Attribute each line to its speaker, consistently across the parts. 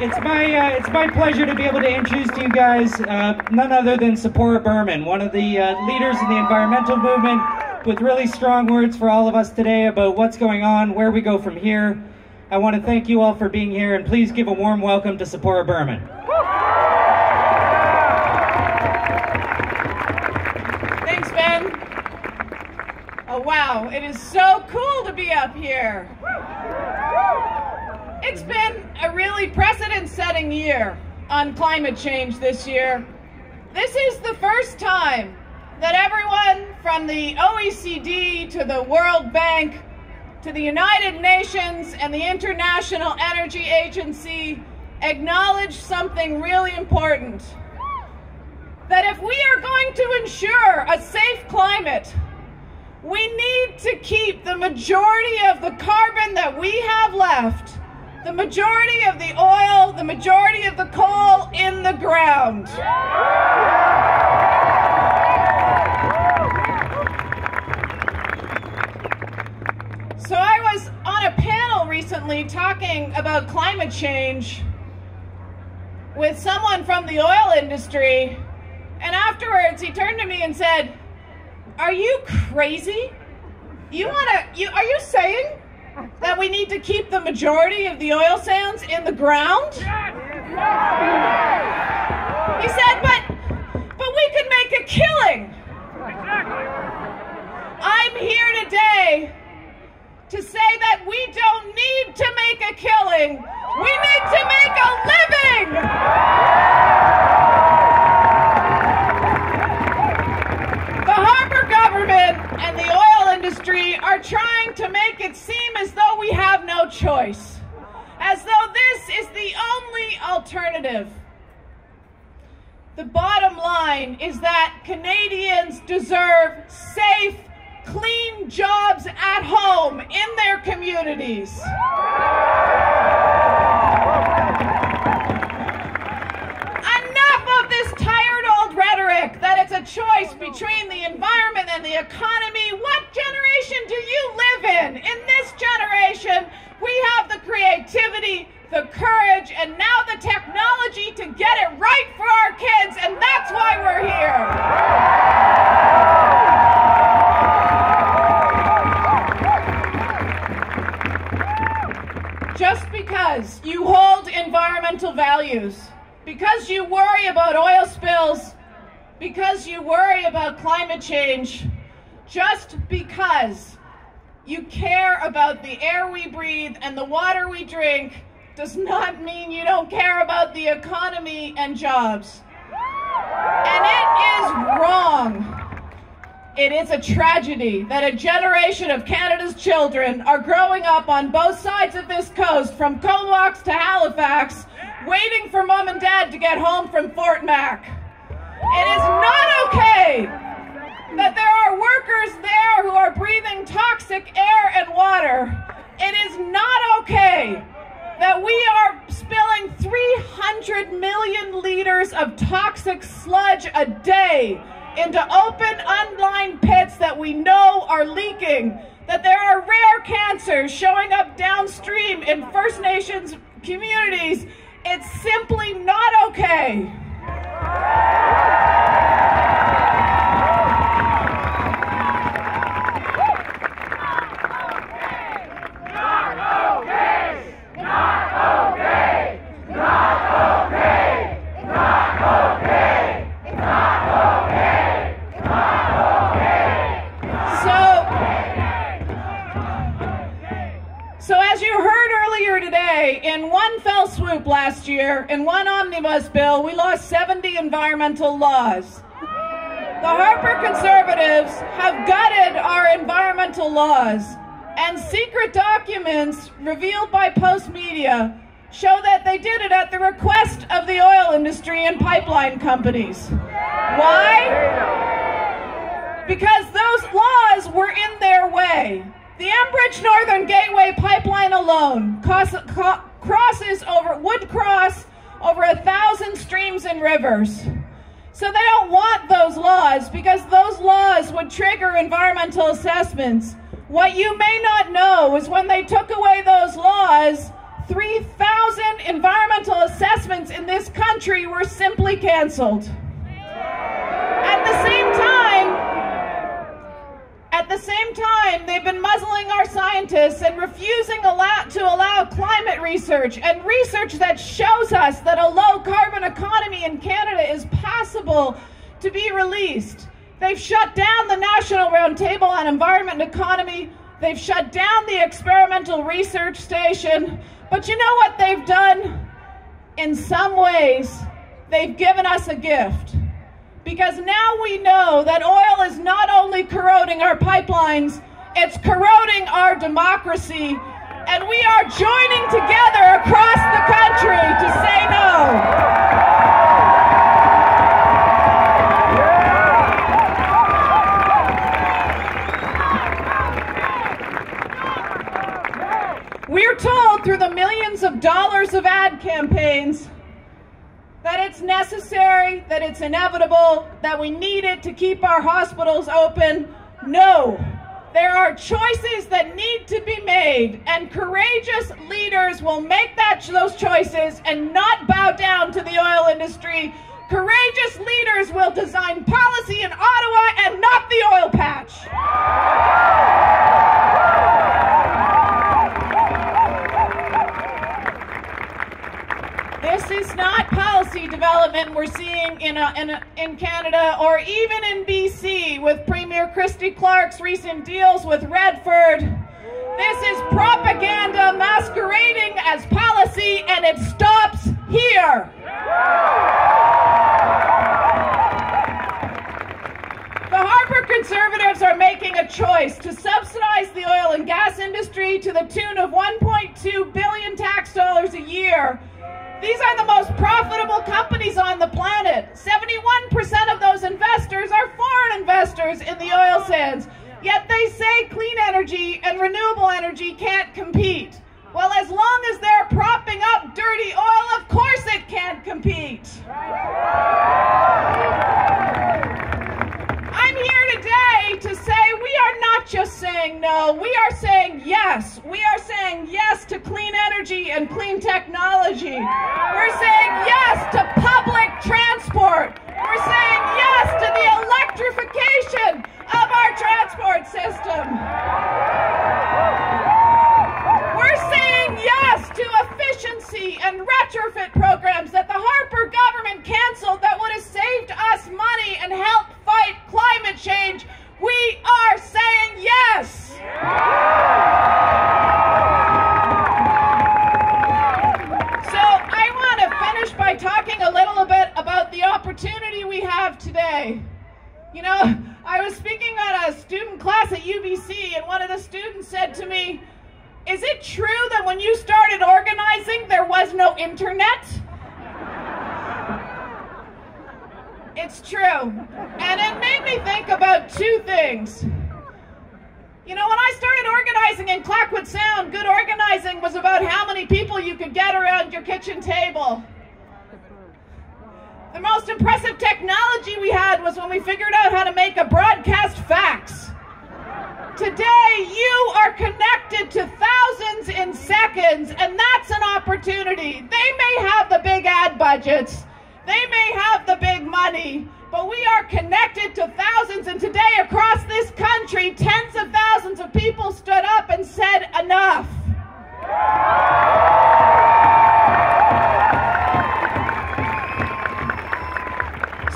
Speaker 1: It's my pleasure to be able to introduce to you guys none other than Tzeporah Berman, one of the leaders in the environmental movement, with really strong words for all of us today about what's going on, where we go from here. I want to thank you all for being here, and please give a warm welcome to Tzeporah Berman.
Speaker 2: Thanks, Ben. Oh, wow, it is so cool to be up here. It's been a really precedent-setting year on climate change this year. This is the first time that everyone from the OECD to the World Bank to the United Nations and the International Energy Agency acknowledged something really important. That if we are going to ensure a safe climate, we need to keep the majority of the carbon that we have left, the majority of the oil, the majority of the coal in the ground. So I was on a panel recently talking about climate change with someone from the oil industry, and afterwards he turned to me and said, "Are you crazy? Are you saying that we need to keep the majority of the oil sands in the ground?" He said, but we could make a killing. I'm here today to say that we don't need to make a killing. We need to make a living. The Harper government and the oil industry are trying to make it seem as though we have no choice, as though this is the only alternative. The bottom line is that Canadians deserve safe, clean jobs at home in their communities. Enough of this tired old rhetoric that it's a choice between the environment and the economy. What generation do you live in? In this generation, we have the creativity, the courage, and now the technology to get it right for our kids, and that's why we're here. Just because you hold environmental values, because you worry about oil spills, because you worry about climate change, just because you care about the air we breathe and the water we drink, does not mean you don't care about the economy and jobs. And it is wrong. It is a tragedy that a generation of Canada's children are growing up on both sides of this coast, from Comox to Halifax, waiting for mom and dad to get home from Fort Mac. It is not okay that there are workers there who are breathing toxic air and water. It is not okay that we are spilling 300 million liters of toxic sludge a day into open, unlined pits that we know are leaking, that there are rare cancers showing up downstream in First Nations communities. It's simply not okay. In one fell swoop last year, in one omnibus bill, we lost 70 environmental laws. The Harper Conservatives have gutted our environmental laws, and secret documents revealed by Post Media show that they did it at the request of the oil industry and pipeline companies. Why? Because those laws were in their way. The Enbridge Northern Gateway pipeline alone would cross over 1,000 streams and rivers. So they don't want those laws because those laws would trigger environmental assessments. What you may not know is when they took away those laws, 3,000 environmental assessments investments in this country were simply canceled. At the same time, they've been muzzling our scientists and refusing to allow climate research and research that shows us that a low carbon economy in Canada is possible to be released. They've shut down the National Roundtable on Environment and Economy. They've shut down the Experimental Research Station. But you know what they've done? In some ways, they've given us a gift. Because now we know that oil is not only corroding our pipelines, it's corroding our democracy. And we are joining together across the country to say no. We're told through the millions of dollars of ad campaigns that it's necessary, that it's inevitable, that we need it to keep our hospitals open. No, there are choices that need to be made, and courageous leaders will make those choices and not bow down to the oil industry. Courageous leaders will design policy in Ottawa and not the oil patch. This is not policy development we're seeing in Canada or even in BC with Premier Christy Clark's recent deals with Redford. This is propaganda masquerading as policy, and it stops here. The Harper Conservatives are making a choice to subsidize the oil and gas industry to the tune of $1.2 billion tax dollars a year. These are the most profitable companies on the planet. 71% of those investors are foreign investors in the oil sands. Yet they say clean energy and renewable energy can't compete. Well, as long as they're propping up dirty oil, of course it can't compete. I'm here today to say we are not just saying no, we are saying yes. We are saying yes to clean energy and clean technology. We're saying yes to public transport. We're saying yes to the electrification of our transport system. We're saying yes to efficiency and retrofit programs that the Harper government canceled that would have saved us money and helped fight climate change. We are saying yes. So I want to finish by talking a little bit about the opportunity we have today. You know, I was speaking at a student class at UBC, and one of the students said to me, "Is it true that when you started organizing, there was no internet?" It's true. And it made me think about two things. You know, when I started organizing in Clackwood Sound, good organizing was about how many people you could get around your kitchen table. The most impressive technology we had was when we figured out how to make a broadcast fax. Today, you are connected to thousands in seconds, and that's an opportunity. They may have the big ad budgets, they may have the big money, but we are connected to thousands, and today across this country, tens of thousands of people stood up and said enough.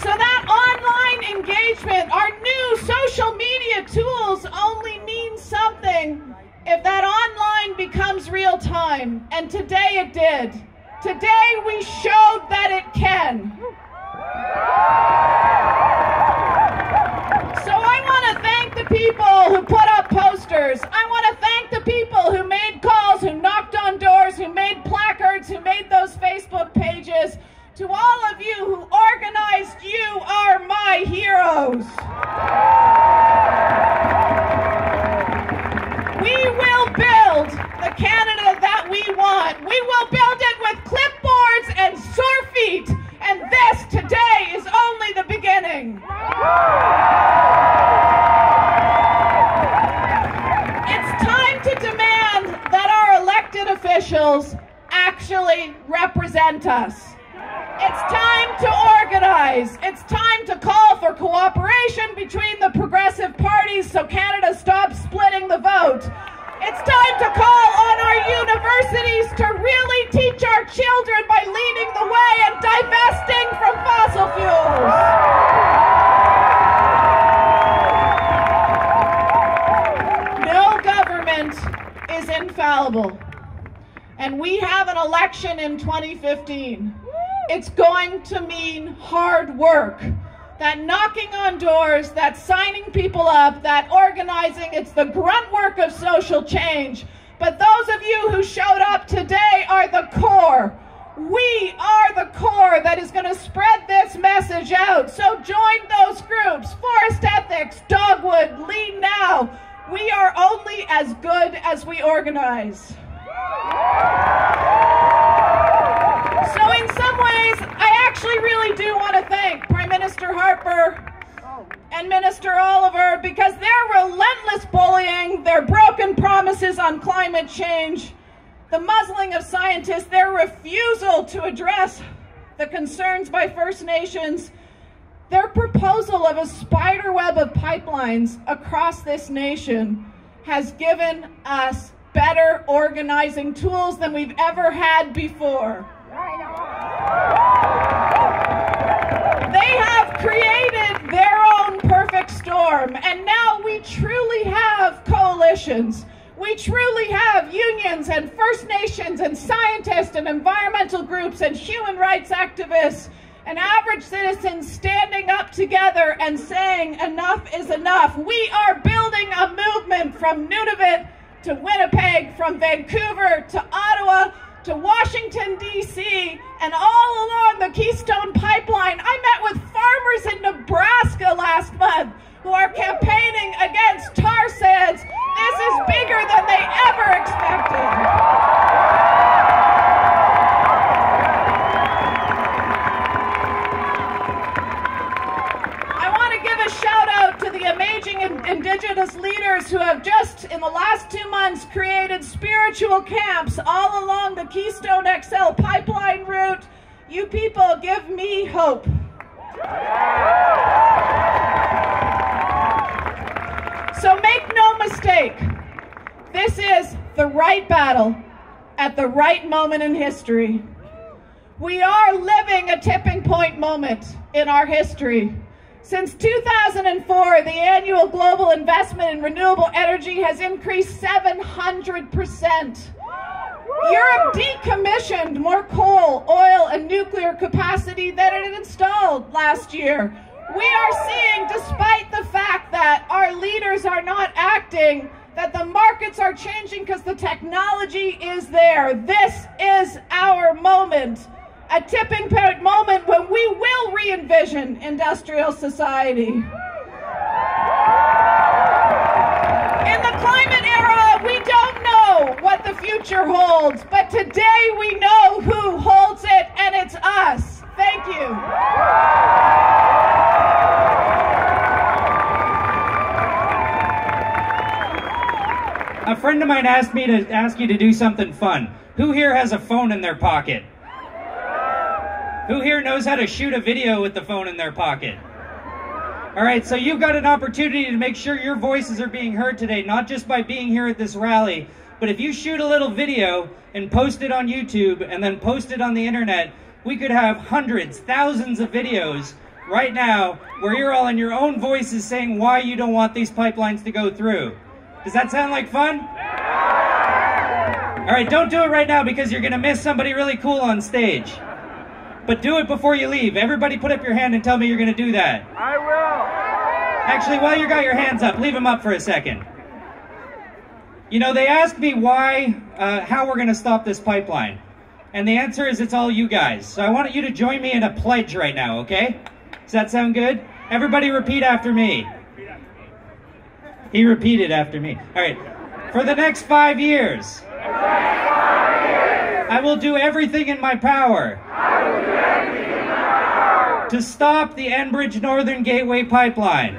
Speaker 2: So that online engagement, our new social media tools only mean something if that online becomes real time. And today it did. Today we showed that it can. So I want to thank the people who put up posters. I want to thank the people who made calls, who knocked on doors, who made placards, who made those Facebook pages. To all of you who organized, you are my heroes. We will build the Canada that we want. We will build it with clipboards and sore feet. And this today is only the beginning. It's time to demand that our elected officials actually represent us. It's time to organize. It's time to call for cooperation between the progressive parties so Canada stops splitting the vote. It's time to call on our universities to really teach our children by leading the way and divesting from fossil fuels. No government is infallible. And we have an election in 2015. It's going to mean hard work. That knocking on doors, that signing people up, that organizing, it's the grunt work of social change. But those of you who showed up today are the core. We are the core that is going to spread this message out. So join those groups, Forest Ethics, Dogwood, Lead Now. We are only as good as we organize. So in some ways, I actually really do want to thank Prime Minister Harper and Minister Oliver, because their relentless bullying, their broken promises on climate change, the muzzling of scientists, their refusal to address the concerns by First Nations, their proposal of a spider web of pipelines across this nation has given us better organizing tools than we've ever had before. They have created their own perfect storm, and now we truly have coalitions. We truly have unions and First Nations and scientists and environmental groups and human rights activists and average citizens standing up together and saying enough is enough. We are building a movement from Nunavut to Winnipeg, from Vancouver to Ottawa to Washington, D.C., and all along the Keystone Pipeline. I met with farmers in Nebraska last month who are campaigning against tar sands. This is bigger than they ever expected. Shout out to the amazing Indigenous leaders who have just in the last 2 months created spiritual camps all along the Keystone XL pipeline route. You people give me hope. So make no mistake, this is the right battle at the right moment in history. We are living a tipping point moment in our history. Since 2004, the annual global investment in renewable energy has increased 700%. Europe decommissioned more coal, oil, and nuclear capacity than it installed last year. We are seeing, despite the fact that our leaders are not acting, that the markets are changing because the technology is there. This is our moment. A tipping point moment when we will re-envision industrial society. In the climate era, we don't know what the future holds, but today we know who holds it, and it's us. Thank you.
Speaker 1: A friend of mine asked me to ask you to do something fun. Who here has a phone in their pocket? Who here knows how to shoot a video with the phone in their pocket? All right, so you've got an opportunity to make sure your voices are being heard today, not just by being here at this rally, but if you shoot a little video and post it on YouTube and then post it on the internet, we could have hundreds, thousands of videos right now where you're all in your own voices saying why you don't want these pipelines to go through. Does that sound like fun? All right, don't do it right now because you're going to miss somebody really cool on stage. But do it before you leave. Everybody put up your hand and tell me you're going to do that.
Speaker 3: I will.
Speaker 1: Actually, while you got your hands up, leave them up for a second. You know, they asked me how we're going to stop this pipeline. And the answer is it's all you guys. So I want you to join me in a pledge right now, okay? Does that sound good? Everybody repeat after me. He repeated after me. All right. For the next 5 years, I will do everything in my power to stop the Enbridge Northern Gateway Pipeline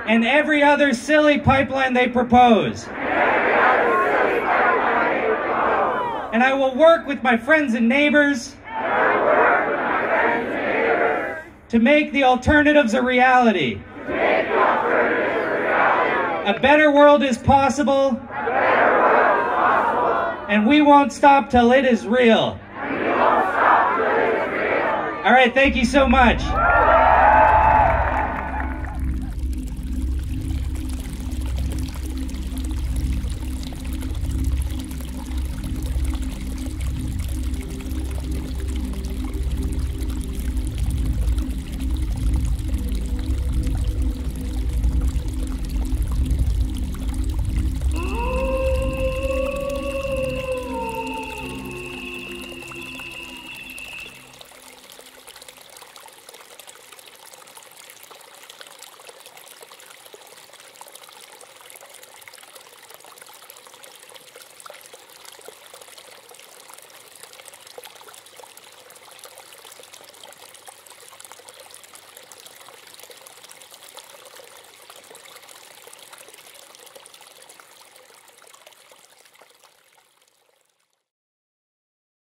Speaker 1: and every other silly pipeline they propose. And I will work with my friends and neighbors to make the alternatives a reality. A better world is possible. And we won't stop till it is real. All right, thank you so much.